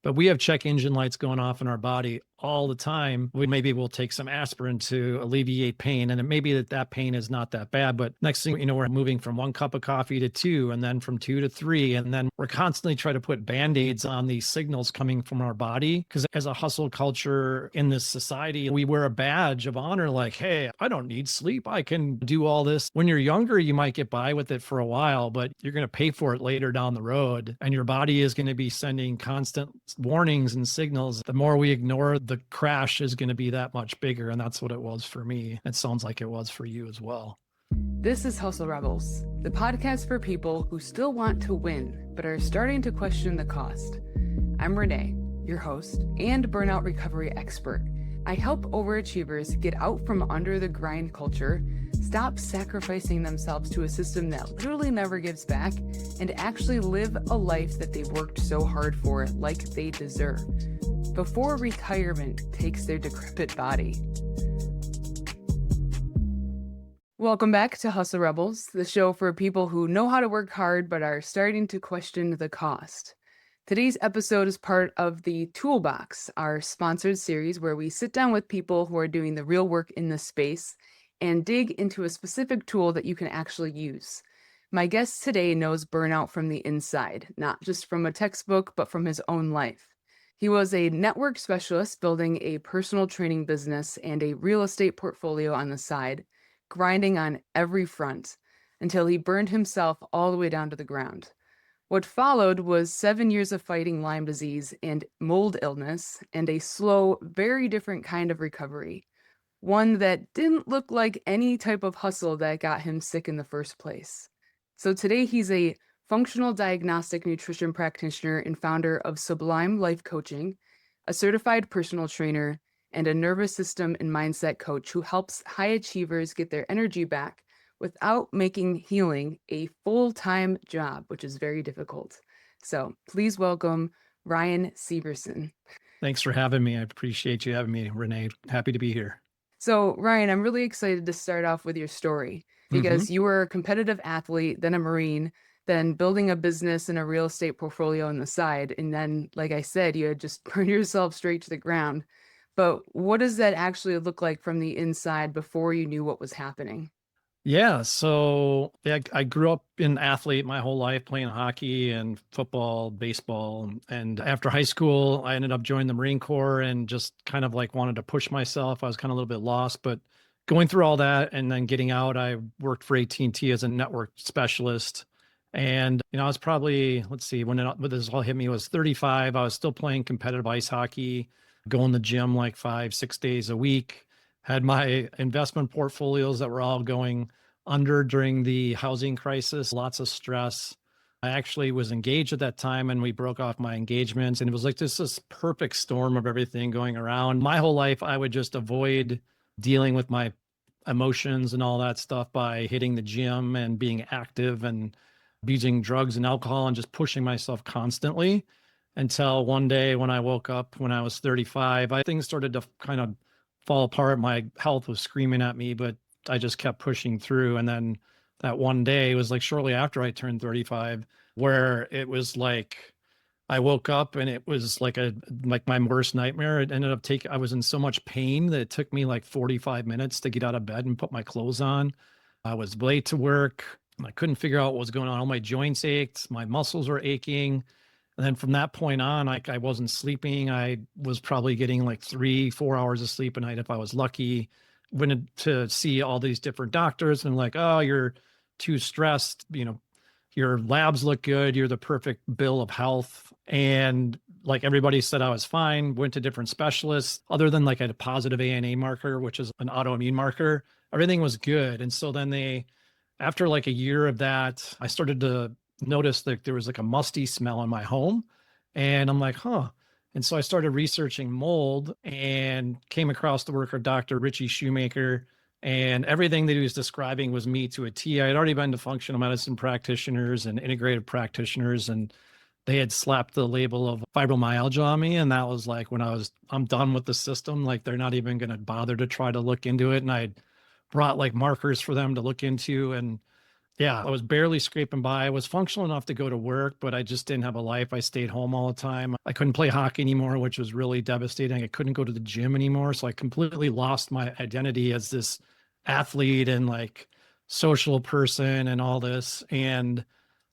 but we have check engine lights going off in our body all the time. Maybe we'll take some aspirin to alleviate pain, and it may be that pain is not that bad, but next thing you know, we're moving from 1 cup of coffee to 2, and then from 2 to 3, and then we're constantly trying to put band-aids on these signals coming from our body, because as a hustle culture in this society, we wear a badge of honor like, hey, I don't need sleep, I can do all this. When you're younger, you might get by with it for a while, but you're going to pay for it later down the road, and your body is going to be sending constant warnings and signals. The more we ignore, the crash is going to be that much bigger. And that's what it was for me. It sounds like it was for you as well. This is Hustle Rebels, the podcast for people who still want to win, but are starting to question the cost. I'm Renae, your host and burnout recovery expert. I help overachievers get out from under the grind culture, stop sacrificing themselves to a system that literally never gives back, and actually live a life that they've worked so hard for like they deserve, before retirement takes their decrepit body. Welcome back to Hustle Rebels, the show for people who know how to work hard but are starting to question the cost. Today's episode is part of the Toolbox, our sponsored series where we sit down with people who are doing the real work in this space and dig into a specific tool that you can actually use. My guest today knows burnout from the inside, not just from a textbook, but from his own life. He was a network specialist building a personal training business and a real estate portfolio on the side, grinding on every front until he burned himself all the way down to the ground. What followed was 7 years of fighting Lyme disease and mold illness and a slow, very different kind of recovery. One that didn't look like any type of hustle that got him sick in the first place. So today he's a functional diagnostic nutrition practitioner and founder of Sublyme Life Coaching, a certified personal trainer, and a nervous system and mindset coach who helps high achievers get their energy back without making healing a full-time job, which is very difficult. So please welcome Ryan Syverson. Thanks for having me. I appreciate you having me, Renae. Happy to be here. So Ryan, I'm really excited to start off with your story because you were a competitive athlete, then a Marine, then building a business and a real estate portfolio on the side. And then, like I said, you had just burned yourself straight to the ground. But what does that actually look like from the inside before you knew what was happening? Yeah. So I grew up an athlete my whole life, playing hockey and football, baseball. And after high school, I ended up joining the Marine Corps and just kind of like wanted to push myself. I was kind of a little bit lost, but going through all that and then getting out, I worked for AT&T as a network specialist. And, I was probably, when this all hit me, I was 35. I was still playing competitive ice hockey, going to the gym like 5-6 days a week. Had my investment portfolios that were all going under during the housing crisis, lots of stress. I actually was engaged at that time and we broke off my engagements, and it was like this perfect storm of everything going around. My whole life, I would just avoid dealing with my emotions and all that stuff by hitting the gym and being active and using drugs and alcohol and just pushing myself constantly until one day when I woke up when I was 35, things started to kind of fall apart. My health was screaming at me, but I just kept pushing through. And then that one day, it was like shortly after I turned 35, where it was like I woke up and it was like my worst nightmare. It ended up I was in so much pain that it took me like 45 minutes to get out of bed and put my clothes on. I was late to work. I couldn't figure out what was going on. All my joints ached, my muscles were aching. And then from that point on, I wasn't sleeping. I was probably getting like 3-4 hours of sleep a night if I was lucky. Went to see all these different doctors and like, oh, you're too stressed. Your labs look good. You're the perfect bill of health. And like everybody said I was fine. Went to different specialists. Other than like a positive ANA marker, which is an autoimmune marker, everything was good. And so then after like a year of that, I started to noticed that there was like a musty smell in my home, and I'm like, huh. And so I started researching mold and came across the work of Dr. Richie Shoemaker, and everything that he was describing was me to a T. I had already been to functional medicine practitioners and integrative practitioners, and they had slapped the label of fibromyalgia on me. And that was like when I'm done with the system. Like they're not even going to bother to try to look into it. And I brought like markers for them to look into, and Yeah, I was barely scraping by. I was functional enough to go to work, but I just didn't have a life. I stayed home all the time. I couldn't play hockey anymore, which was really devastating. I couldn't go to the gym anymore. So I completely lost my identity as this athlete and like social person and all this. And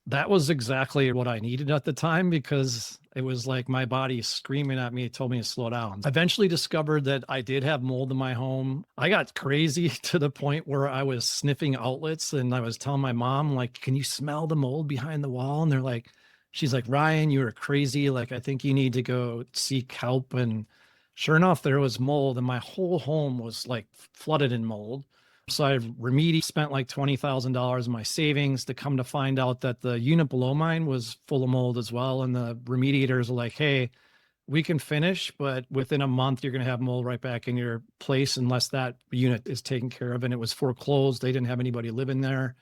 that was exactly what I needed at the time because it was like my body screaming at me, it told me to slow down. I eventually discovered that I did have mold in my home. I got crazy to the point where I was sniffing outlets and I was telling my mom, like, can you smell the mold behind the wall? And they're like, she's like, Ryan, you are crazy. Like, I think you need to go seek help. And sure enough, there was mold and my whole home was like flooded in mold. So I remediated, spent like $20,000 in my savings to come to find out that the unit below mine was full of mold as well. And the remediators are like, hey, we can finish, but within a month, you're going to have mold right back in your place unless that unit is taken care of. And it was foreclosed. They didn't have anybody living there.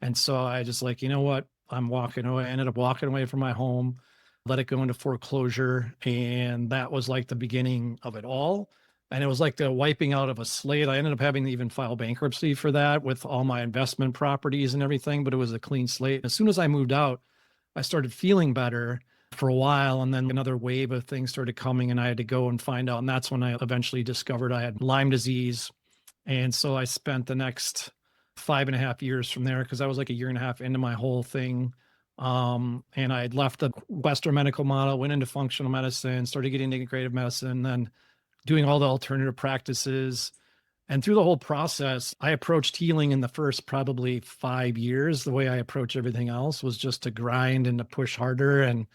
And so I just like, you know what? I'm walking away. I ended up walking away from my home, let it go into foreclosure. And that was like the beginning of it all. And it was like the wiping out of a slate. I ended up having to even file bankruptcy for that with all my investment properties and everything, but it was a clean slate. As soon as I moved out, I started feeling better for a while. And then another wave of things started coming and I had to go and find out. And that's when I eventually discovered I had Lyme disease. And so I spent the next 5.5 years from there because I was like a year and a half into my whole thing. And I had left the Western medical model, went into functional medicine, started getting into integrative medicine, then doing all the alternative practices. And through the whole process, I approached healing in the first probably 5 years. The way I approach everything else was just to grind and to push harder. And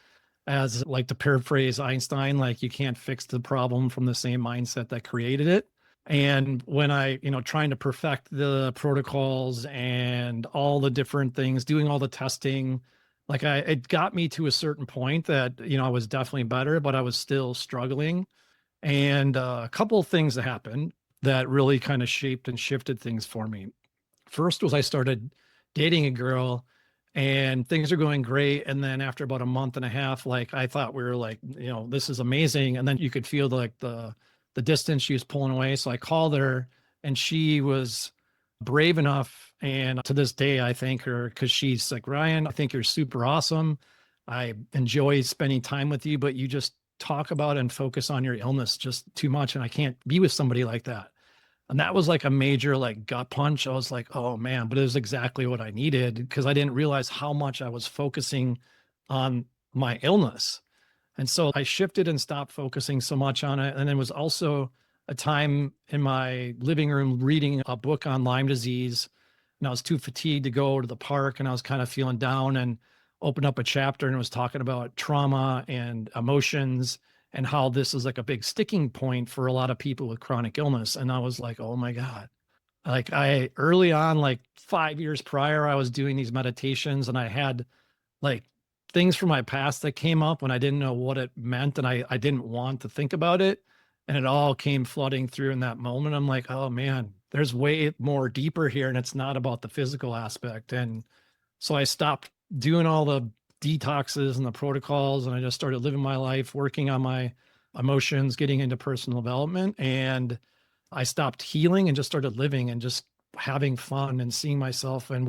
as like to paraphrase Einstein, like you can't fix the problem from the same mindset that created it. And when I, trying to perfect the protocols and all the different things, doing all the testing, it got me to a certain point that, I was definitely better, but I was still struggling. And a couple of things that happened that really kind of shaped and shifted things for me. First was I started dating a girl and things are going great. And then after about a month and a half, like I thought we were like, this is amazing. And then you could feel like the distance she was pulling away. So I called her and she was brave enough. And to this day, I thank her because she's like, Ryan, I think you're super awesome. I enjoy spending time with you, but you just talk about and focus on your illness just too much. And I can't be with somebody like that. And that was like a major like gut punch. I was like, oh man, but it was exactly what I needed because I didn't realize how much I was focusing on my illness. And so I shifted and stopped focusing so much on it. And it was also a time in my living room reading a book on Lyme disease. And I was too fatigued to go to the park and I was kind of feeling down and opened up a chapter and it was talking about trauma and emotions and how this is like a big sticking point for a lot of people with chronic illness. And I was like, oh my God. Like I early on, like 5 years prior, I was doing these meditations and I had like things from my past that came up when I didn't know what it meant and I didn't want to think about it. And it all came flooding through in that moment. I'm like, oh man, there's way more deeper here. And it's not about the physical aspect. And so I stopped doing all the detoxes and the protocols and I just started living my life, working on my emotions, getting into personal development. And I stopped healing and just started living and just having fun and seeing myself. And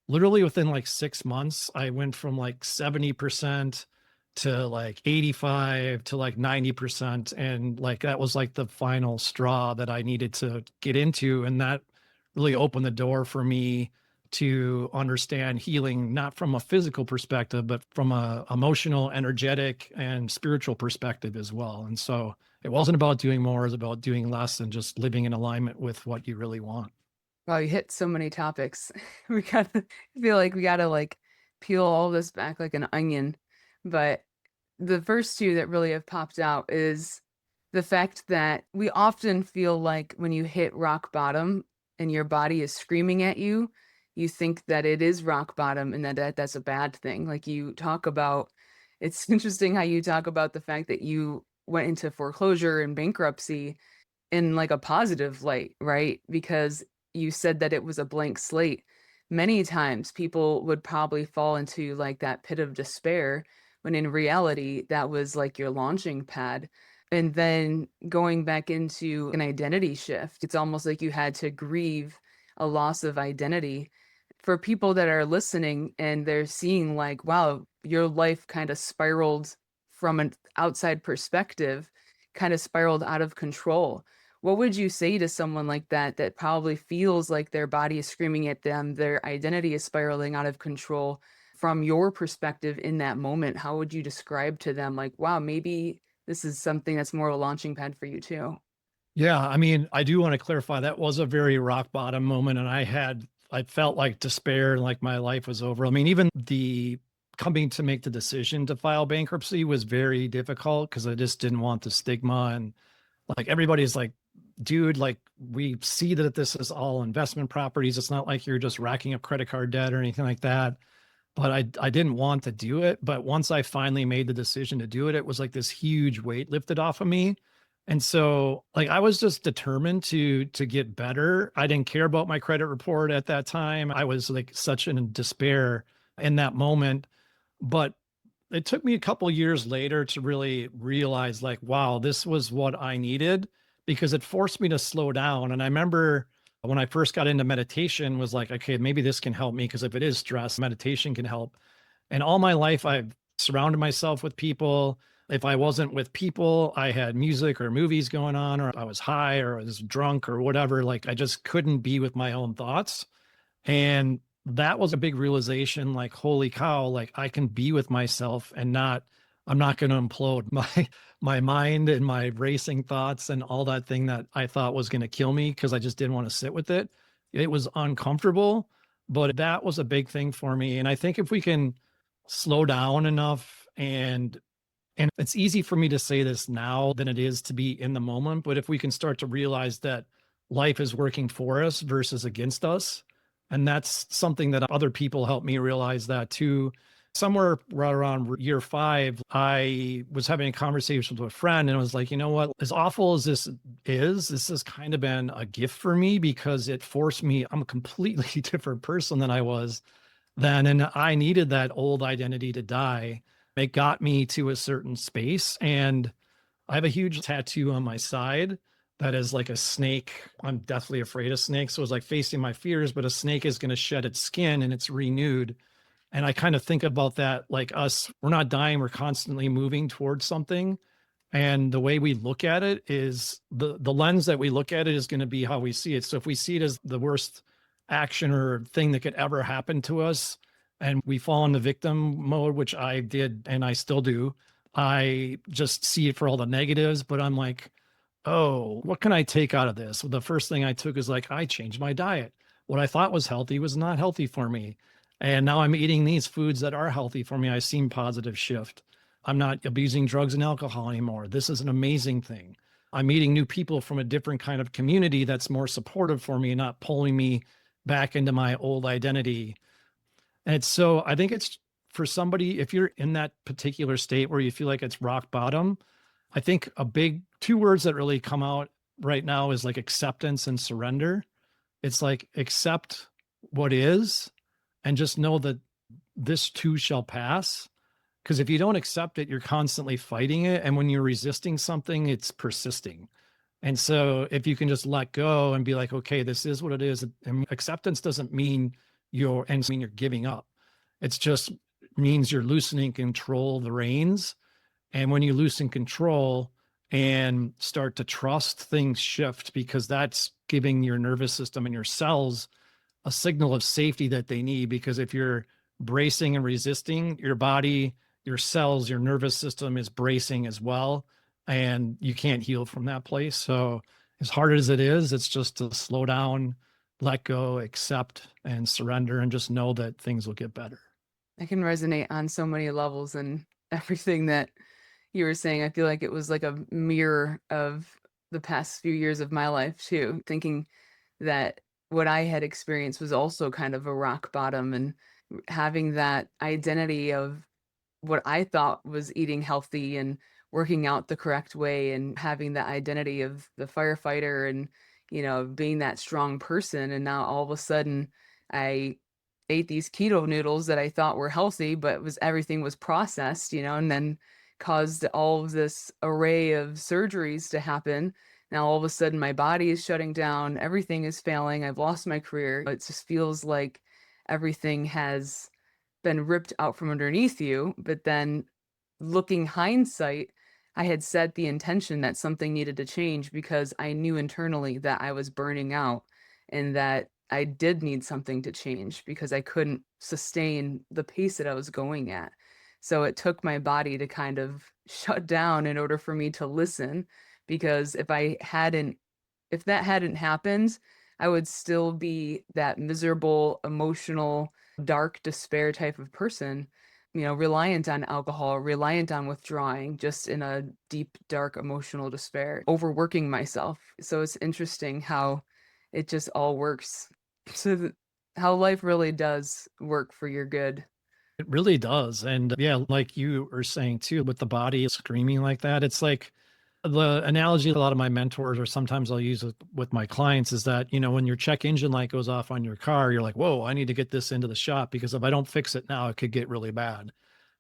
literally within like 6 months, I went from like 70% to like 85 to like 90%. And like that was like the final straw that I needed to get into. And that really opened the door for me to understand healing, not from a physical perspective, but from a emotional, energetic, and spiritual perspective as well. And so it wasn't about doing more, it was about doing less and just living in alignment with what you really want. Wow, you hit so many topics. I feel like we gotta like peel all this back like an onion. But the first two that really have popped out is the fact that we often feel like when you hit rock bottom and your body is screaming at you, you think that it is rock bottom and that's a bad thing. Like you talk about, it's interesting how you talk about the fact that you went into foreclosure and bankruptcy in like a positive light, right? Because you said that it was a blank slate. Many times people would probably fall into like that pit of despair when in reality that was like your launching pad. And then going back into an identity shift, it's almost like you had to grieve a loss of identity. for people that are listening and they're seeing like, wow, your life kind of spiraled from an outside perspective, kind of spiraled out of control. What would you say to someone like that that probably feels like their body is screaming at them, their identity is spiraling out of control from your perspective in that moment? How would you describe to them, like, wow, maybe this is something that's more of a launching pad for you too? Yeah, I mean, I do want to clarify that was a very rock bottom moment, and I felt like despair and like my life was over. I mean, even the coming to make the decision to file bankruptcy was very difficult because I just didn't want the stigma. And like everybody's like, dude, like we see that this is all investment properties. It's not like you're just racking up credit card debt or anything like that. But I didn't want to do it. But once I finally made the decision to do it, it was like this huge weight lifted off of me. And so like I was just determined to get better. I didn't care about my credit report at that time. I was like such in despair in that moment. But it took me a couple years later to really realize like, wow, this was what I needed because it forced me to slow down. And I remember when I first got into meditation was like, okay, maybe this can help me because if it is stress, meditation can help. And all my life, I've surrounded myself with people. If I wasn't with people, I had music or movies going on, or I was high or I was drunk or whatever. Like I just couldn't be with my own thoughts. And that was a big realization like, holy cow, like I can be with myself and I'm not going to implode my mind and my racing thoughts and all that thing that I thought was going to kill me because I just didn't want to sit with it. It was uncomfortable, but that was a big thing for me. And I think if we can slow down enough and it's easy for me to say this now than it is to be in the moment, but if we can start to realize that life is working for us versus against us, and that's something that other people helped me realize that too. Somewhere right around year 5, I was having a conversation with a friend and I was like, you know what, as awful as this has kind of been a gift for me because it forced me, I'm a completely different person than I was then. And I needed that old identity to die. It got me to a certain space. And I have a huge tattoo on my side that is like a snake. I'm deathly afraid of snakes. So it's like facing my fears, but a snake is going to shed its skin and it's renewed. And I kind of think about that like us, we're not dying, we're constantly moving towards something. And the way we look at it is the lens that we look at it is going to be how we see it. So if we see it as the worst action or thing that could ever happen to us, and we fall into victim mode, which I did and I still do, I just see it for all the negatives. But I'm like, oh, what can I take out of this? Well, the first thing I took is like, I changed my diet. What I thought was healthy was not healthy for me. And now I'm eating these foods that are healthy for me. I seen positive shift. I'm not abusing drugs and alcohol anymore. This is an amazing thing. I'm meeting new people from a different kind of community that's more supportive for me, not pulling me back into my old identity. And it's so, I think it's for somebody, if you're in that particular state where you feel like it's rock bottom, I think a big 2 words that really come out right now is like acceptance and surrender. It's like accept what is and just know that this too shall pass. Because if you don't accept it, you're constantly fighting it. And when you're resisting something, it's persisting. And so if you can just let go and be like, okay, this is what it is. And acceptance doesn't mean you're giving up. It's just means you're loosening control of the reins. And when you loosen control and start to trust, things shift because that's giving your nervous system and your cells a signal of safety that they need. Because if you're bracing and resisting, your body, your cells, your nervous system is bracing as well. And you can't heal from that place. So as hard as it is, it's just to slow down, let go, accept, and surrender, and just know that things will get better. I can resonate on so many levels and everything that you were saying. I feel like it was like a mirror of the past few years of my life too, thinking that what I had experienced was also kind of a rock bottom and having that identity of what I thought was eating healthy and working out the correct way and having that identity of the firefighter and, being that strong person. And now all of a sudden I ate these keto noodles that I thought were healthy, but everything was processed, and then caused all of this array of surgeries to happen. Now all of a sudden my body is shutting down, everything is failing, I've lost my career. It just feels like everything has been ripped out from underneath you. But then looking hindsight, I had set the intention that something needed to change because I knew internally that I was burning out and that I did need something to change because I couldn't sustain the pace that I was going at. So it took my body to kind of shut down in order for me to listen, because if that hadn't happened, I would still be that miserable, emotional, dark despair type of person, reliant on alcohol, reliant on withdrawing, just in a deep, dark emotional despair, overworking myself. So it's interesting how it just all works. So how life really does work for your good. It really does. And yeah, like you were saying too, with the body screaming like that, it's like the analogy a lot of my mentors, or sometimes I'll use it with my clients, is that, when your check engine light goes off on your car, you're like, whoa, I need to get this into the shop because if I don't fix it now, it could get really bad.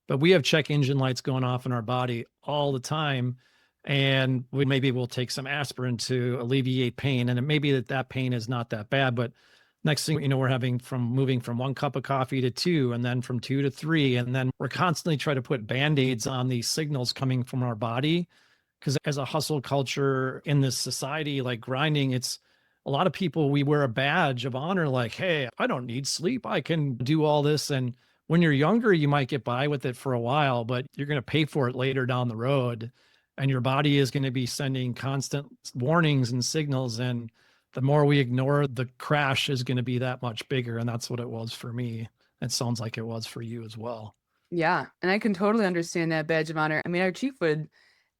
But we have check engine lights going off in our body all the time. And maybe we'll take some aspirin to alleviate pain. And it may be that pain is not that bad, but next thing we're moving from 1 cup of coffee to 2, and then from 2 to 3. And then we're constantly trying to put band-aids on these signals coming from our body. Because as a hustle culture in this society, like grinding, it's a lot of people, we wear a badge of honor, like, hey, I don't need sleep, I can do all this. And when you're younger, you might get by with it for a while, but you're going to pay for it later down the road. And your body is going to be sending constant warnings and signals. And the more we ignore, the crash is going to be that much bigger. And that's what it was for me. It sounds like it was for you as well. Yeah. And I can totally understand that badge of honor. I mean, our chief would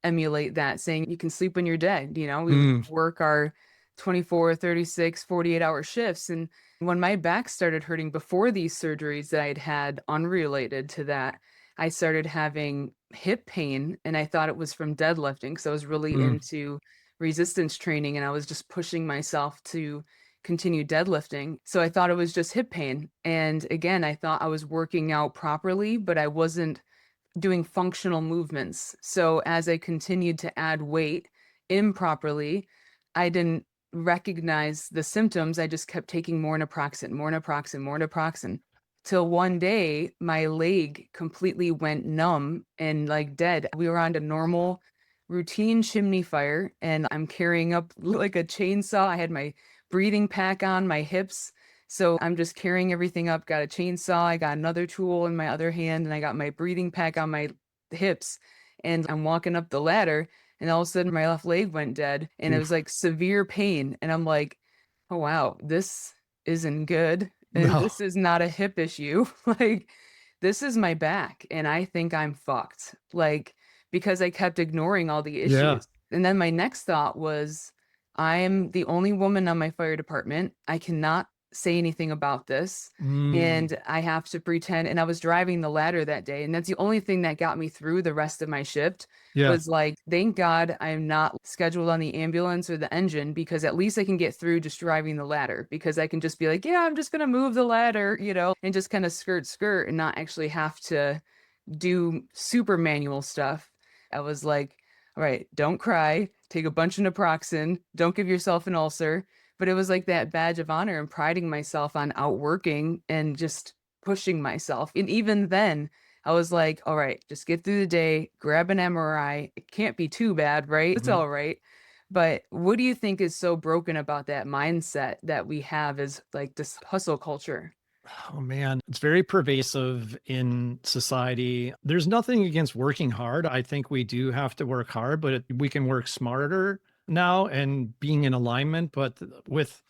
emulate that, saying you can sleep when you're dead. We Mm, work our 24, 36, 48-hour shifts. And when my back started hurting before these surgeries that I'd had unrelated to that, I started having hip pain, and I thought it was from deadlifting because I was really mm, into resistance training and I was just pushing myself to continue deadlifting. So I thought it was just hip pain. And again, I thought I was working out properly, but I wasn't doing functional movements. So as I continued to add weight improperly, I didn't recognize the symptoms. I just kept taking more naproxen, more naproxen, more naproxen. Till one day, my leg completely went numb and like dead. We were on a normal routine chimney fire, and I'm carrying up like a chainsaw. I had my breathing pack on my hips. So I'm just carrying everything up, got a chainsaw, I got another tool in my other hand, and I got my breathing pack on my hips. And I'm walking up the ladder, and all of a sudden my left leg went dead, and it was oof. like severe pain. And I'm like, oh, wow, this isn't good. And No. this is not a hip issue. Like, this is my back, and I think I'm fucked. Like, because I kept ignoring all the Yeah. issues. And then my next thought was, I am the only woman on my fire department. I cannot say anything about this, Mm, and I have to pretend. And I was driving the ladder that day, and that's the only thing that got me through the rest of my shift. yeah. Was like, thank God I'm not scheduled on the ambulance or the engine, because at least I can get through just driving the ladder, because I can just be like, yeah, I'm just gonna move the ladder, and just kind of skirt and not actually have to do super manual stuff. I was like, all right, don't cry, take a bunch of naproxen, don't give yourself an ulcer. But it was like that badge of honor and priding myself on outworking and just pushing myself. And even then, I was like, all right, just get through the day, grab an MRI. It can't be too bad, right? It's Mhm. all right. But what do you think is so broken about that mindset that we have as like this hustle culture? Oh man, it's very pervasive in society. There's nothing against working hard. I think we do have to work hard, but we can work smarter now and being in alignment. But with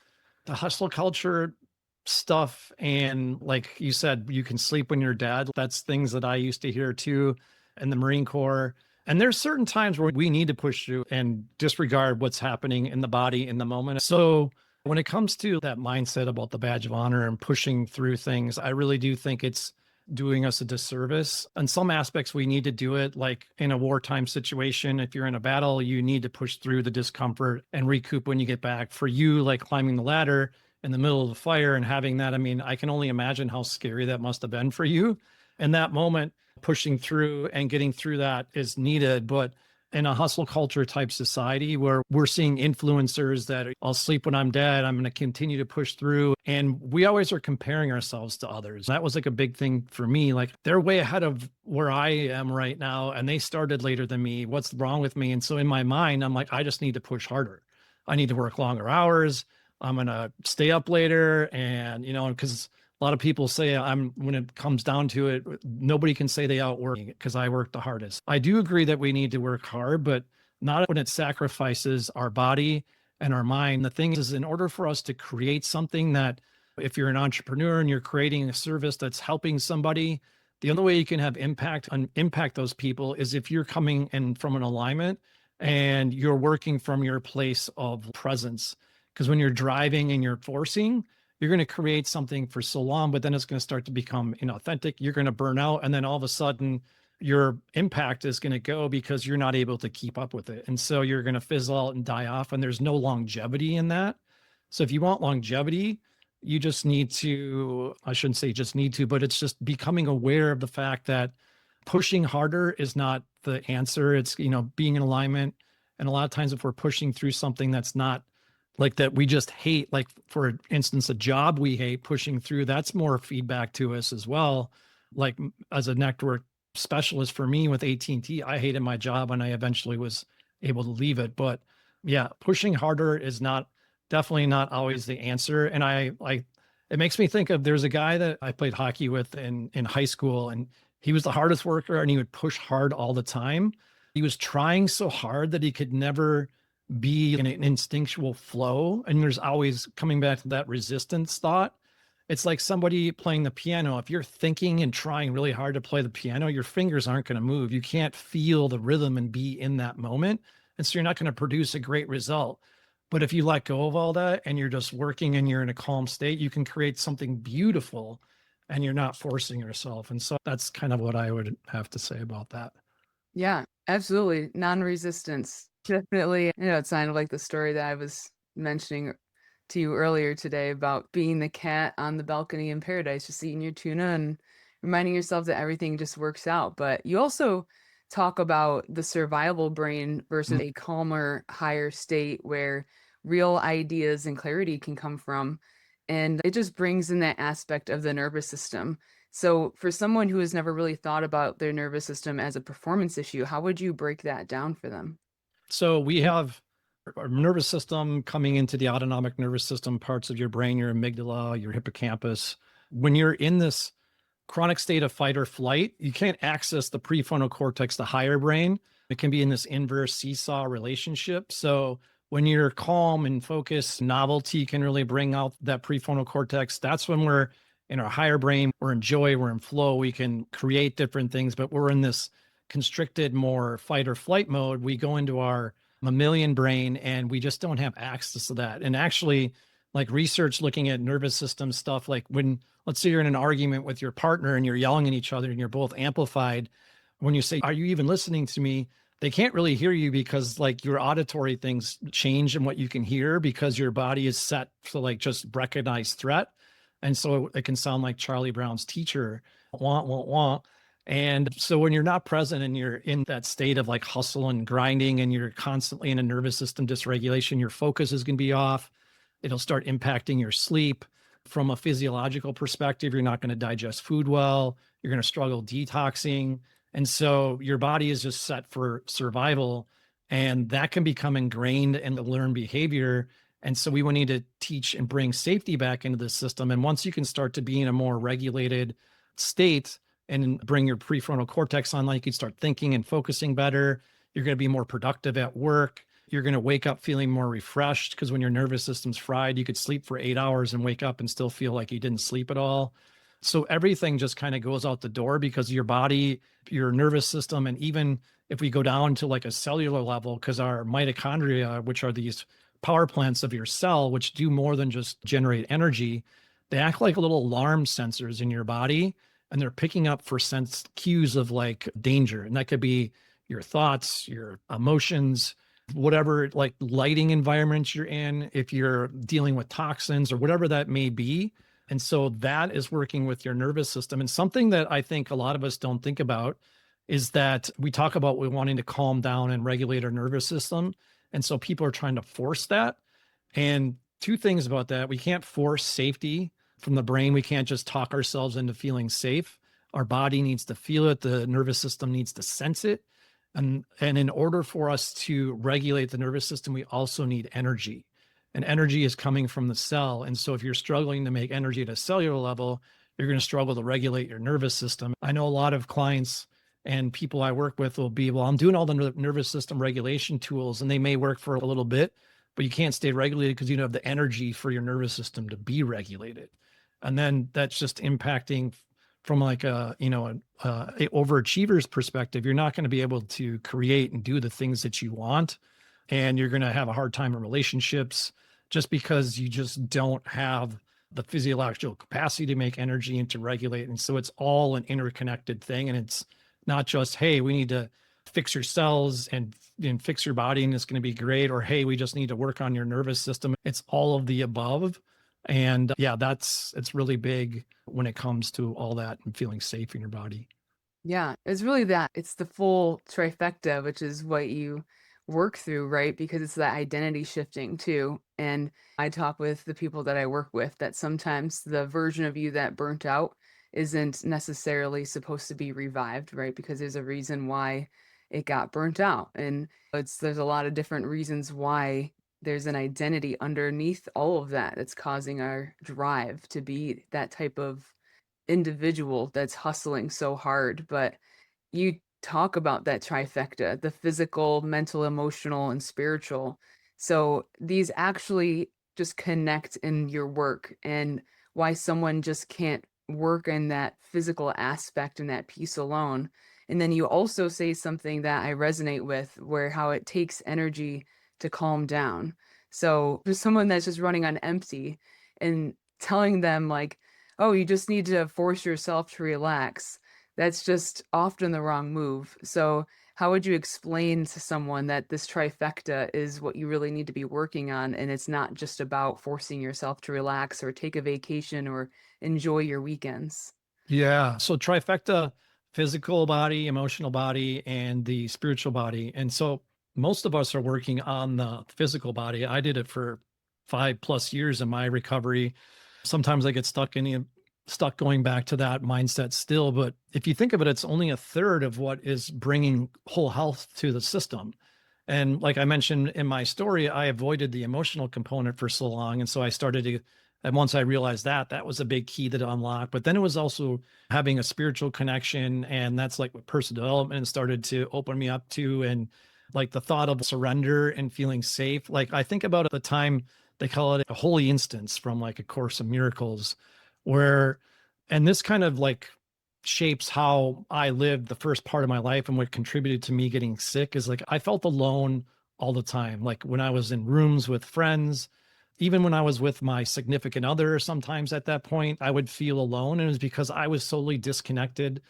the hustle culture stuff, and like you said, you can sleep when you're dead. That's things that I used to hear too in the Marine Corps. And there's certain times where we need to push through and disregard what's happening in the body in the moment. So when it comes to that mindset about the badge of honor and pushing through things, I really do think it's doing us a disservice. In some aspects, we need to do it like in a wartime situation. If you're in a battle, you need to push through the discomfort and recoup when you get back. For you, like climbing the ladder in the middle of the fire and having that, I mean, I can only imagine how scary that must have been for you. In that moment, pushing through and getting through that is needed. But in a hustle culture type society where we're seeing influencers that I'll sleep when I'm dead, I'm going to continue to push through. And we always are comparing ourselves to others. That was like a big thing for me. Like they're way ahead of where I am right now. And they started later than me. What's wrong with me? And so in my mind, I'm like, I just need to push harder. I need to work longer hours. I'm going to stay up later. And, because a lot of people say when it comes down to it, nobody can say they outwork me because I work the hardest. I do agree that we need to work hard, but not when it sacrifices our body and our mind. The thing is, in order for us to create something that, if you're an entrepreneur and you're creating a service that's helping somebody, the only way you can have impact those people is if you're coming in from an alignment and you're working from your place of presence. Because when you're driving and you're forcing, you're going to create something for so long, but then it's going to start to become inauthentic. You're going to burn out. And then all of a sudden your impact is going to go because you're not able to keep up with it. And so you're going to fizzle out and die off. And there's no longevity in that. So if you want longevity, you just need to, I shouldn't say just need to, but it's just becoming aware of the fact that pushing harder is not the answer. It's, being in alignment. And a lot of times if we're pushing through something that's not like that we just hate, like for instance, a job we hate, pushing through, that's more feedback to us as well. Like as a network specialist for me with AT&T, I hated my job and I eventually was able to leave it. But yeah, pushing harder is definitely not always the answer. And it makes me think of, there's a guy that I played hockey with in high school, and he was the hardest worker and he would push hard all the time. He was trying so hard that he could never be in an instinctual flow. And there's always coming back to that resistance thought. It's like somebody playing the piano. If you're thinking and trying really hard to play the piano, your fingers aren't going to move. You can't feel the rhythm and be in that moment. And so you're not going to produce a great result. But if you let go of all that and you're just working and you're in a calm state, you can create something beautiful and you're not forcing yourself. And so that's kind of what I would have to say about that. Yeah, absolutely. Non-resistance. Definitely, it sounded like the story that I was mentioning to you earlier today about being the cat on the balcony in paradise, just eating your tuna and reminding yourself that everything just works out. But you also talk about the survival brain versus a calmer, higher state where real ideas and clarity can come from. And it just brings in that aspect of the nervous system. So for someone who has never really thought about their nervous system as a performance issue, how would you break that down for them? So we have our nervous system coming into the autonomic nervous system, parts of your brain, your amygdala, your hippocampus. When you're in this chronic state of fight or flight, you can't access the prefrontal cortex, the higher brain. It can be in this inverse seesaw relationship. So when you're calm and focused, novelty can really bring out that prefrontal cortex. That's when we're in our higher brain, we're in joy, we're in flow, we can create different things, but we're in this constricted, more fight or flight mode. We go into our mammalian brain and we just don't have access to that. And actually, like research looking at nervous system stuff, like when, let's say you're in an argument with your partner and you're yelling at each other and you're both amplified, when you say, are you even listening to me? They can't really hear you because like your auditory things change in what you can hear because your body is set to like just recognize threat. And so it can sound like Charlie Brown's teacher, wah, wah, wah. And so when you're not present and you're in that state of like hustle and grinding and you're constantly in a nervous system dysregulation, your focus is going to be off. It'll start impacting your sleep. From a physiological perspective, you're not going to digest food well. You're going to struggle detoxing. And so your body is just set for survival. And that can become ingrained in the learned behavior. And so we will need to teach and bring safety back into the system. And once you can start to be in a more regulated state and bring your prefrontal cortex online, you can start thinking and focusing better. You're going to be more productive at work. You're going to wake up feeling more refreshed because when your nervous system's fried, you could sleep for 8 hours and wake up and still feel like you didn't sleep at all. So everything just kind of goes out the door because your body, your nervous system, and even if we go down to like a cellular level, because our mitochondria, which are these power plants of your cell, which do more than just generate energy, they act like little alarm sensors in your body, and they're picking up for sense cues of like danger. And that could be your thoughts, your emotions, whatever like lighting environments you're in, if you're dealing with toxins or whatever that may be. And so that is working with your nervous system. And something that I think a lot of us don't think about is that we talk about we wanting to calm down and regulate our nervous system. And so people are trying to force that. And two things about that: we can't force safety from the brain. We can't just talk ourselves into feeling safe. Our body needs to feel it. The nervous system needs to sense it. And in order for us to regulate the nervous system, we also need energy. And energy is coming from the cell. And so if you're struggling to make energy at a cellular level, you're going to struggle to regulate your nervous system. I know a lot of clients and people I work with will be, well, I'm doing all the nervous system regulation tools, and they may work for a little bit, but you can't stay regulated because you don't have the energy for your nervous system to be regulated. And then that's just impacting from like a overachiever's perspective. You're not going to be able to create and do the things that you want, and you're going to have a hard time in relationships just because you just don't have the physiological capacity to make energy and to regulate. And so it's all an interconnected thing. And it's not just, hey, we need to fix your cells and fix your body and it's going to be great, or hey, we just need to work on your nervous system. It's all of the above. And yeah, it's really big when it comes to all that and feeling safe in your body. Yeah, it's really that. It's the full trifecta, which is what you work through, right? Because it's that identity shifting too. And I talk with the people that I work with that sometimes the version of you that burnt out isn't necessarily supposed to be revived, right? Because there's a reason why it got burnt out. And there's a lot of different reasons why there's an identity underneath all of that that's causing our drive to be that type of individual that's hustling so hard. But you talk about that trifecta, the physical, mental, emotional, and spiritual. So these actually just connect in your work, and why someone just can't work in that physical aspect and that piece alone. And then you also say something that I resonate with, where how it takes energy to calm down. So for someone that's just running on empty and telling them like, oh, you just need to force yourself to relax, that's just often the wrong move. So how would you explain to someone that this trifecta is what you really need to be working on, and it's not just about forcing yourself to relax or take a vacation or enjoy your weekends? Yeah. So trifecta: physical body, emotional body, and the spiritual body. And so most of us are working on the physical body. I did it for 5+ years in my recovery. Sometimes I get stuck going back to that mindset still. But if you think of it, it's only a third of what is bringing whole health to the system. And like I mentioned in my story, I avoided the emotional component for so long. And so I started to, and once I realized that was a big key to unlock. But then it was also having a spiritual connection. And that's like what personal development started to open me up to. And like the thought of surrender and feeling safe. Like I think about at the time, they call it a holy instance from like A Course in Miracles, where, and this kind of like shapes how I lived the first part of my life, and what contributed to me getting sick is like I felt alone all the time. Like when I was in rooms with friends, even when I was with my significant other, sometimes at that point I would feel alone. And it was because I was solely disconnected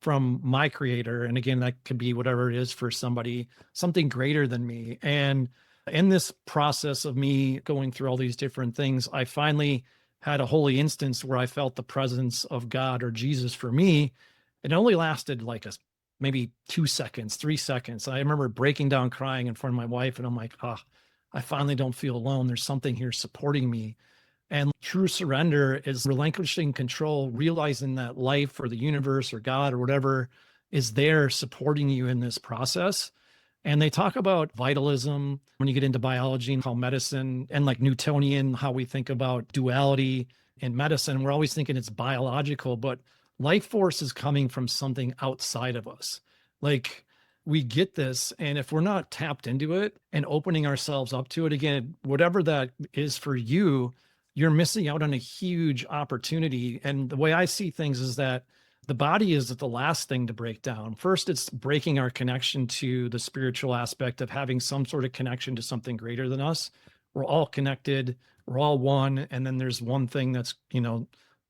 from my creator. And again, that could be whatever it is for somebody, something greater than me. And in this process of me going through all these different things, I finally had a holy instance where I felt the presence of God or Jesus for me. It only lasted like maybe 2 seconds, 3 seconds. I remember breaking down crying in front of my wife, and I'm like, I finally don't feel alone. There's something here supporting me. And true surrender is relinquishing control, realizing that life or the universe or God or whatever is there supporting you in this process. And they talk about vitalism when you get into biology and how medicine and like Newtonian, how we think about duality in medicine. We're always thinking it's biological, but life force is coming from something outside of us. Like we get this. And if we're not tapped into it and opening ourselves up to it, again, whatever that is for you, you're missing out on a huge opportunity. And the way I see things is that the body is the last thing to break down. First, it's breaking our connection to the spiritual aspect of having some sort of connection to something greater than us. We're all connected. We're all one. And then there's one thing that's,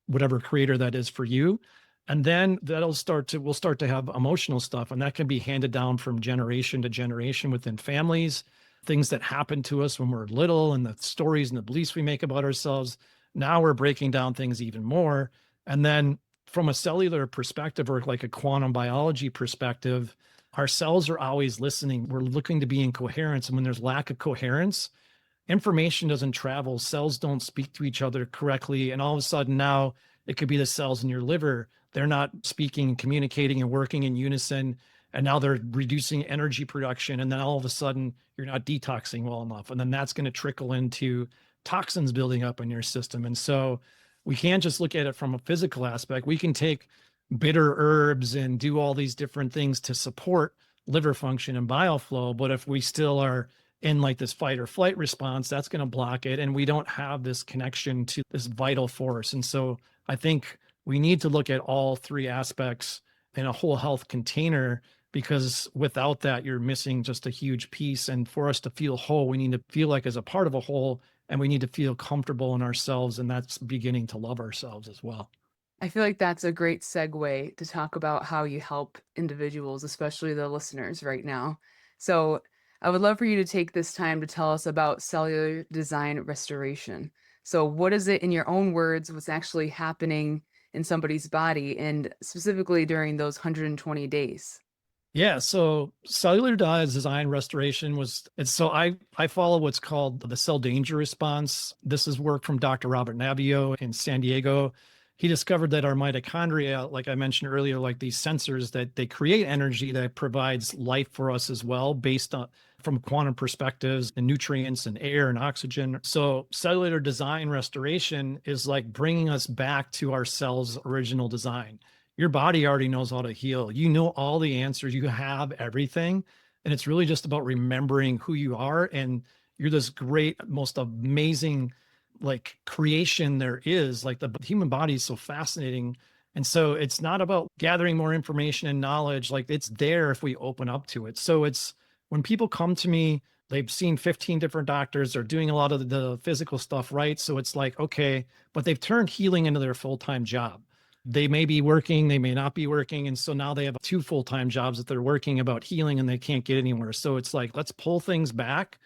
whatever creator that is for you. And then we'll start to have emotional stuff. And that can be handed down from generation to generation within families, things that happen to us when we're little and the stories and the beliefs we make about ourselves. Now we're breaking down things even more. And then from a cellular perspective or like a quantum biology perspective, our cells are always listening. We're looking to be in coherence. And when there's lack of coherence, information doesn't travel, cells don't speak to each other correctly. And all of a sudden now it could be the cells in your liver. They're not speaking, communicating, and working in unison. And now they're reducing energy production. And then all of a sudden you're not detoxing well enough. And then that's going to trickle into toxins building up in your system. And so we can't just look at it from a physical aspect. We can take bitter herbs and do all these different things to support liver function and bile flow. But if we still are in like this fight or flight response, that's going to block it. And we don't have this connection to this vital force. And so I think we need to look at all three aspects in a whole health container, because without that, you're missing just a huge piece. And for us to feel whole, we need to feel like as a part of a whole, and we need to feel comfortable in ourselves. And that's beginning to love ourselves as well. I feel like that's a great segue to talk about how you help individuals, especially the listeners right now. So I would love for you to take this time to tell us about cellular design restoration. So what is it, in your own words, what's actually happening in somebody's body, and specifically during those 120 days? Yeah, so cellular design restoration I follow what's called the cell danger response. This is work from Dr. Robert Navio in San Diego. He discovered that our mitochondria, like I mentioned earlier, like these sensors, that they create energy that provides life for us as well, based on from quantum perspectives and nutrients and air and oxygen. So cellular design restoration is like bringing us back to our cell's original design. Your body already knows how to heal. You know all the answers. You have everything. And it's really just about remembering who you are. And you're this great, most amazing like creation there is. Like the human body is so fascinating. And so it's not about gathering more information and knowledge. Like it's there if we open up to it. So it's when people come to me, they've seen 15 different doctors, they're doing a lot of the physical stuff, right? So it's like, okay, but they've turned healing into their full-time job. They may be working, they may not be working. And so now they have two full-time jobs that they're working about healing and they can't get anywhere. So it's like, let's pull things back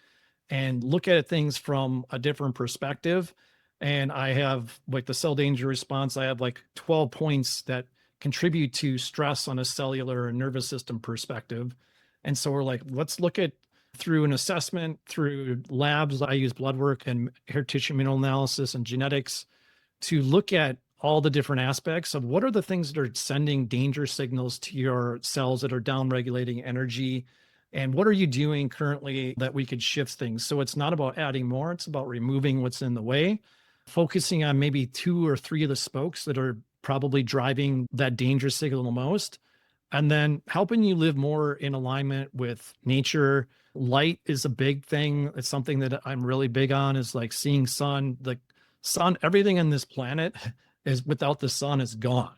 and look at things from a different perspective. And I have like the cell danger response. I have like 12 points that contribute to stress on a cellular and nervous system perspective. And so we're like, let's look at through an assessment, through labs. I use bloodwork and hair tissue mineral analysis and genetics to look at all the different aspects of what are the things that are sending danger signals to your cells that are downregulating energy, and what are you doing currently that we could shift things. So it's not about adding more, it's about removing what's in the way, focusing on maybe 2 or 3 of the spokes that are probably driving that danger signal the most, and then helping you live more in alignment with nature. Light is a big thing. It's something that I'm really big on, is like seeing sun. The sun, everything on this planet is without the sun is gone.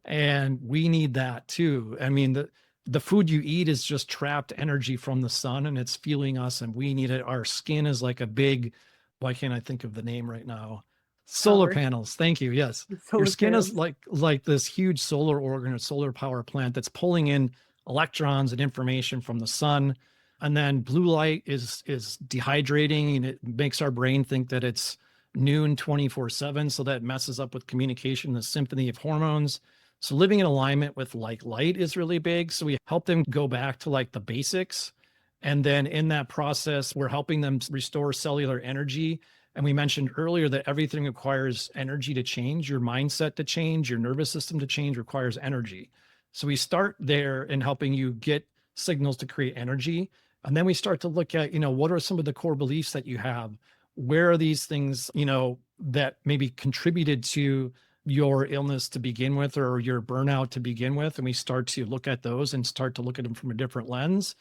And we need that too. I mean, the food you eat is just trapped energy from the sun and it's fueling us, and we need it. Our skin is like a big, why can't I think of the name right now? Solar panels. Thank you. Yes. Your skin is like this huge solar organ, a solar power plant that's pulling in electrons and information from the sun. And then blue light is dehydrating, and it makes our brain think that it's noon 24/7. So that messes up with communication, the symphony of hormones. So living in alignment with like light is really big. So we help them go back to like the basics. And then in that process, we're helping them restore cellular energy. And we mentioned earlier that everything requires energy to change. Your mindset to change, your nervous system to change requires energy. So we start there in helping you get signals to create energy. And then we start to look at, what are some of the core beliefs that you have? Where are these things, that maybe contributed to your illness to begin with, or your burnout to begin with? And we start to look at those and start to look at them from a different lens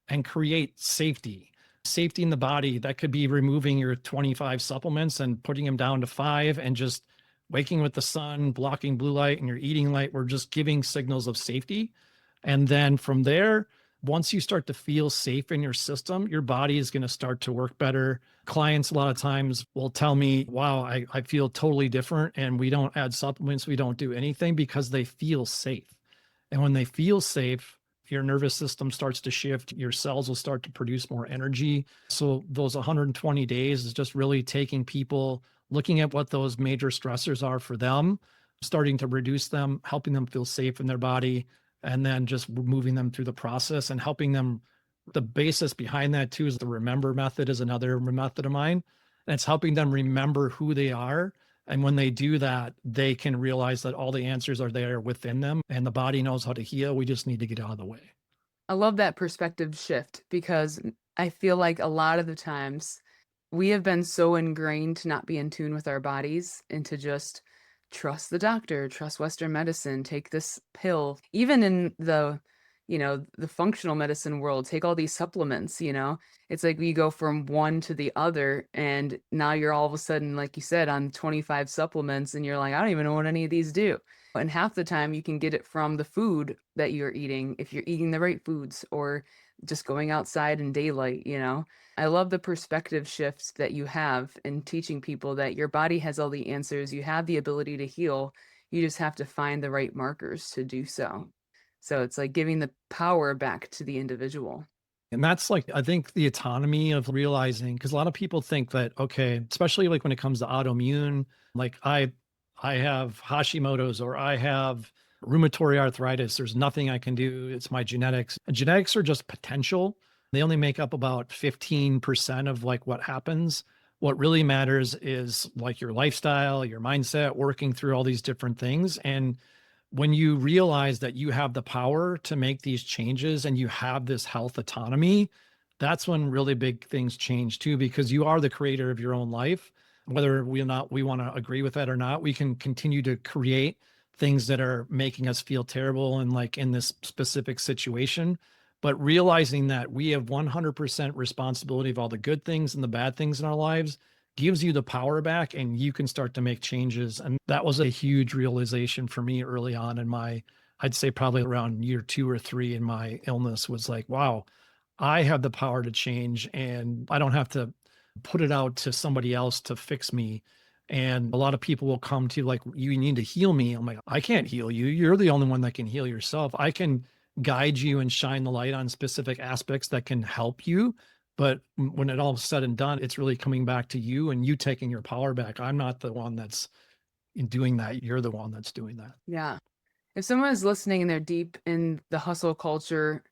and create safety in the body. That could be removing your 25 supplements and putting them down to 5, and just waking with the sun, blocking blue light, and you're eating light. We're just giving signals of safety. And then from there, once you start to feel safe in your system, your body is going to start to work better. Clients a lot of times will tell me, wow, I feel totally different. And we don't add supplements. We don't do anything, because they feel safe. And when they feel safe, your nervous system starts to shift. Your cells will start to produce more energy. So those 120 days is just really taking people, looking at what those major stressors are for them, starting to reduce them, helping them feel safe in their body, and then just moving them through the process and helping them. The basis behind that too is the remember method is another method of mine. And it's helping them remember who they are. And when they do that, they can realize that all the answers are there within them and the body knows how to heal. We just need to get out of the way. I love that perspective shift because I feel like a lot of the times we have been so ingrained to not be in tune with our bodies and to just trust the doctor, trust Western medicine, take this pill. Even in the functional medicine world, take all these supplements. It's like we go from one to the other, and now you're all of a sudden, like you said, on 25 supplements, and you're like, I don't even know what any of these do. And half the time you can get it from the food that you're eating, if you're eating the right foods or just going outside in daylight. I love the perspective shift that you have in teaching people that your body has all the answers. You have the ability to heal. You just have to find the right markers to do so. So it's like giving the power back to the individual. And that's like, I think the autonomy of realizing, because a lot of people think that, okay, especially like when it comes to autoimmune, like I have Hashimoto's or I have rheumatoid arthritis. There's nothing I can do. It's my genetics. And genetics are just potential. They only make up about 15% of like what happens. What really matters is like your lifestyle, your mindset, working through all these different things. And when you realize that you have the power to make these changes and you have this health autonomy, that's when really big things change too, because you are the creator of your own life. Whether we want to agree with that or not, we can continue to create things that are making us feel terrible and like in this specific situation. But realizing that we have 100% responsibility of all the good things and the bad things in our lives gives you the power back and you can start to make changes. And that was a huge realization for me early on in I'd say probably around year 2 or 3 in my illness was like, wow, I have the power to change and I don't have to put it out to somebody else to fix me. And a lot of people will come to like, you need to heal me. I'm like, I can't heal you. You're the only one that can heal yourself. I can guide you and shine the light on specific aspects that can help you. But when it all is said and done, it's really coming back to you and you taking your power back. I'm not the one that's in doing that. You're the one that's doing that. Yeah. If someone is listening and they're deep in the hustle culture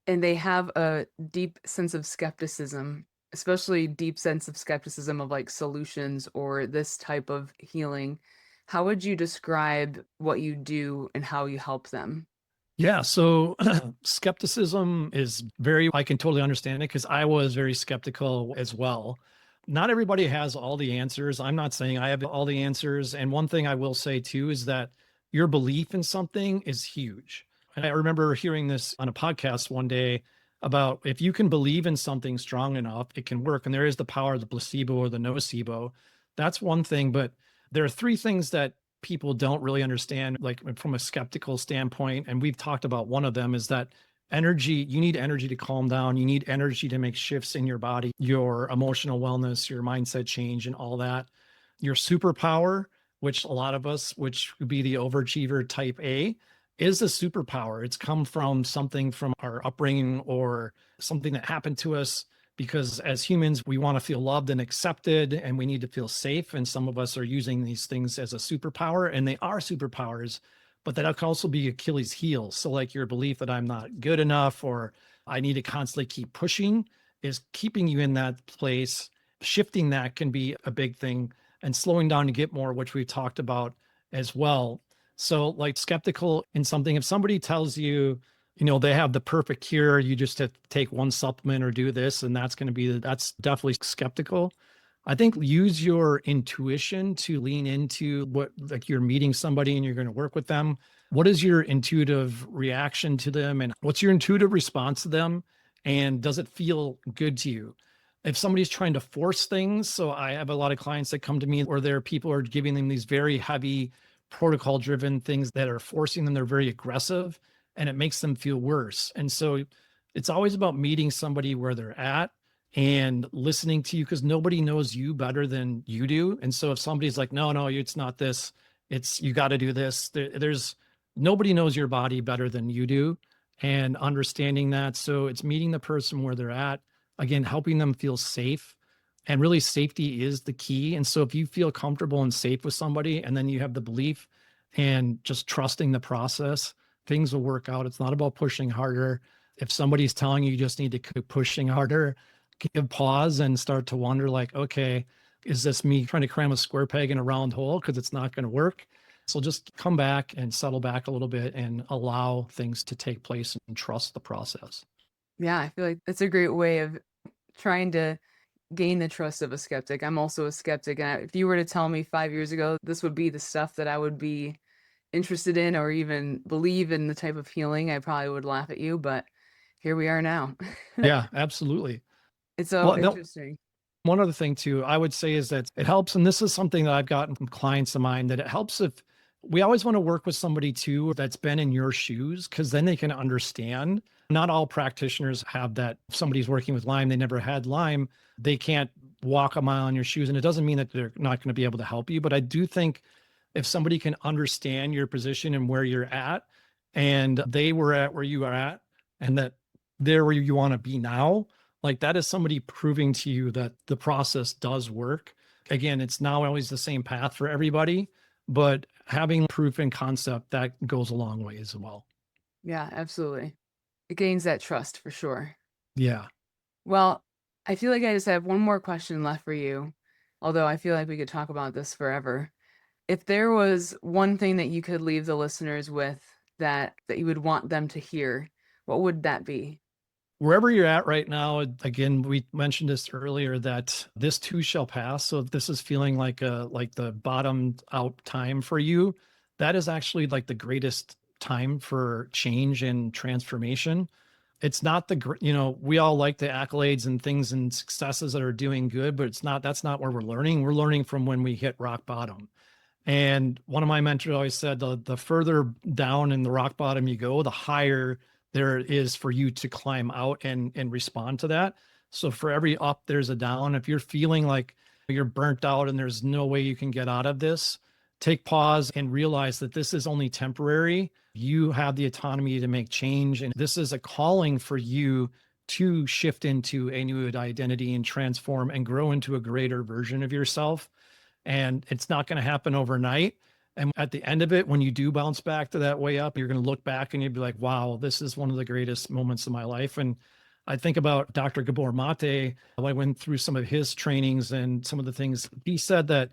and they have a deep sense of skepticism, especially deep sense of skepticism of like solutions or this type of healing, how would you describe what you do and how you help them? Yeah. So skepticism is I can totally understand it because I was very skeptical as well. Not everybody has all the answers. I'm not saying I have all the answers. And one thing I will say too is that your belief in something is huge. And I remember hearing this on a podcast one day about if you can believe in something strong enough, it can work. And there is the power of the placebo or the nocebo. That's one thing. But there are 3 things that people don't really understand, like from a skeptical standpoint. And we've talked about one of them is that you need energy to calm down. You need energy to make shifts in your body, your emotional wellness, your mindset change, and all that. Your superpower, which a lot of us, which would be the overachiever type A, is a superpower. It's come from something from our upbringing or something that happened to us because as humans, we want to feel loved and accepted and we need to feel safe. And some of us are using these things as a superpower and they are superpowers, but that can also be Achilles heel. So like your belief that I'm not good enough or I need to constantly keep pushing is keeping you in that place. Shifting that can be a big thing and slowing down to get more, which we've talked about as well. So like skeptical in something, if somebody tells you, they have the perfect cure, you just have to take one supplement or do this, and that's definitely skeptical. I think use your intuition to lean into what, like you're meeting somebody and you're going to work with them. What is your intuitive reaction to them and what's your intuitive response to them? And does it feel good to you? If somebody's trying to force things, so I have a lot of clients that come to me where there are people who are giving them these very heavy protocol driven things that are forcing them, they're very aggressive and it makes them feel worse. And so it's always about meeting somebody where they're at and listening to you because nobody knows you better than you do. And so if somebody's like, no, it's not this, it's, you got to do this. There's nobody knows your body better than you do and understanding that. So it's meeting the person where they're at, again, helping them feel safe. And really safety is the key. And so if you feel comfortable and safe with somebody and then you have the belief, and just trusting the process. Things will work out. It's not about pushing harder. If somebody's telling you just need to keep pushing harder, give pause and start to wonder like, okay, is this me trying to cram a square peg in a round hole? Because it's not going to work. So just come back and settle back a little bit and allow things to take place and trust the process. Yeah, I feel like that's a great way of trying to gain the trust of a skeptic. I'm also a skeptic. And if you were to tell me 5 years ago, this would be the stuff that I would be interested in or even believe in the type of healing, I probably would laugh at you. But here we are now. Yeah, absolutely. It's so Well, no, interesting. one other thing too, I would say is that it helps, and this is something that I've gotten from clients of mine, that it helps if we always want to work with somebody too that's been in your shoes, because then they can understand. Not all practitioners have that. If somebody's working with Lyme, they never had Lyme, they can't walk a mile in your shoes. And it doesn't mean that they're not going to be able to help you. But I do think if somebody can understand your position and where you're at, and they were at where you are at, and that they're where you want to be now, like that is somebody proving to you that the process does work. Again, it's not always the same path for everybody, but having proof and concept, that goes a long way as well. Yeah, absolutely. It gains that trust for sure. Yeah. Well, I feel like I just have one more question left for you, although I feel like we could talk about this forever. If there was one thing that you could leave the listeners with that you would want them to hear, what would that be? Wherever you're at right now, again, we mentioned this earlier that this too shall pass. So if this is feeling like the bottomed out time for you, that is actually like the greatest time for change and transformation. It's not we all like the accolades and things and successes that are doing good, but that's not where we're learning. We're learning from when we hit rock bottom. And one of my mentors always said, the further down in the rock bottom you go, the higher there is for you to climb out and respond to that. So for every up, there's a down. If you're feeling like you're burnt out and there's no way you can get out of this, take pause and realize that this is only temporary. You have the autonomy to make change. And this is a calling for you to shift into a new identity and transform and grow into a greater version of yourself. And it's not going to happen overnight. And at the end of it, when you do bounce back to that way up, you're going to look back and you'll be like, wow, this is one of the greatest moments of my life. And I think about Dr. Gabor Mate. I went through some of his trainings and some of the things he said that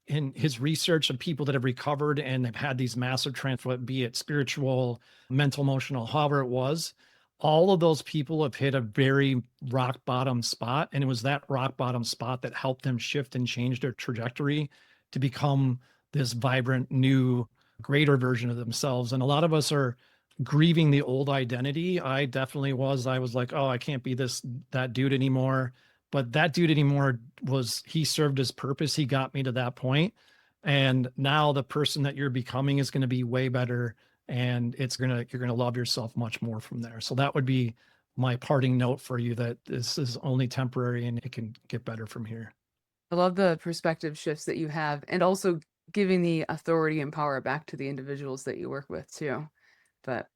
in his research of people that have recovered and have had these massive transformations, be it spiritual, mental, emotional, however it was, all of those people have hit a very rock bottom spot. And it was that rock bottom spot that helped them shift and change their trajectory to become this vibrant, new, greater version of themselves. And a lot of us are grieving the old identity. I definitely was. I was like, oh, I can't be that dude anymore. But that dude anymore he served his purpose. He got me to that point. And now the person that you're becoming is going to be way better. And you're going to love yourself much more from there. So that would be my parting note for you, that this is only temporary and it can get better from here. I love the perspective shifts that you have and also giving the authority and power back to the individuals that you work with too. But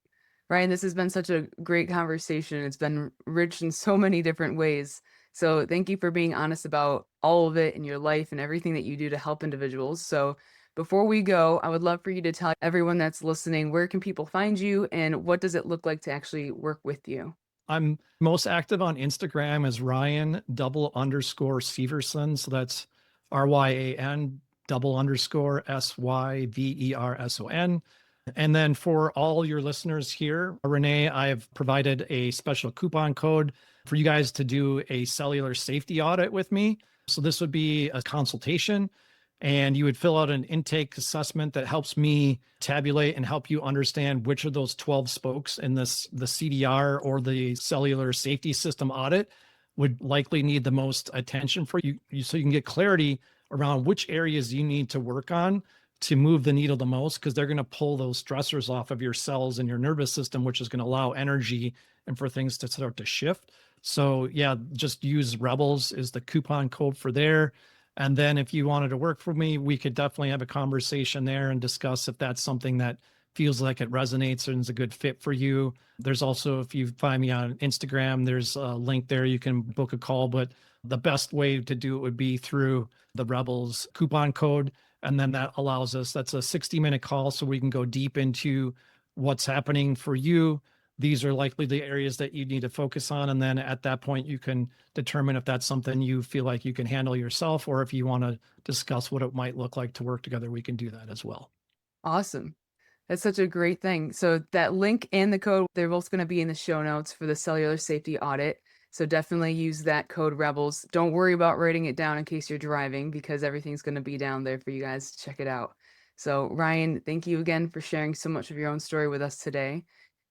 Ryan, this has been such a great conversation. It's been rich in so many different ways. So thank you for being honest about all of it in your life and everything that you do to help individuals. So before we go, I would love for you to tell everyone that's listening, where can people find you and what does it look like to actually work with you? I'm most active on Instagram as Ryan_Syverson. So that's RYAN_SYVERSON. And then for all your listeners here, Renae, I've provided a special coupon code for you guys to do a cellular safety audit with me. So this would be a consultation, and you would fill out an intake assessment that helps me tabulate and help you understand which of those 12 spokes in the CDR or the cellular safety system audit would likely need the most attention for you, so you can get clarity around which areas you need to work on to move the needle the most, because they're going to pull those stressors off of your cells and your nervous system, which is going to allow energy and for things to start to shift. So yeah, just use Rebels is the coupon code for there. And then if you wanted to work for me, we could definitely have a conversation there and discuss if that's something that feels like it resonates and is a good fit for you. There's also, if you find me on Instagram, there's a link there. You can book a call, but the best way to do it would be through the Rebels coupon code. And then that allows us, that's a 60-minute call. So we can go deep into what's happening for you. These are likely the areas that you need to focus on. And then at that point, you can determine if that's something you feel like you can handle yourself, or if you want to discuss what it might look like to work together, we can do that as well. Awesome. That's such a great thing. So that link and the code, they're both going to be in the show notes for the cellular safety audit. So definitely use that code Rebels. Don't worry about writing it down in case you're driving, because everything's going to be down there for you guys to check it out. So Ryan, thank you again for sharing so much of your own story with us today.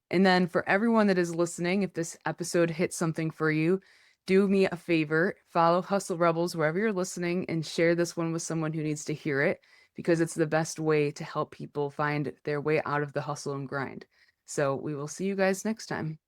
And then for everyone that is listening, if this episode hit something for you, do me a favor, follow Hustle Rebels wherever you're listening and share this one with someone who needs to hear it, because it's the best way to help people find their way out of the hustle and grind. So we will see you guys next time.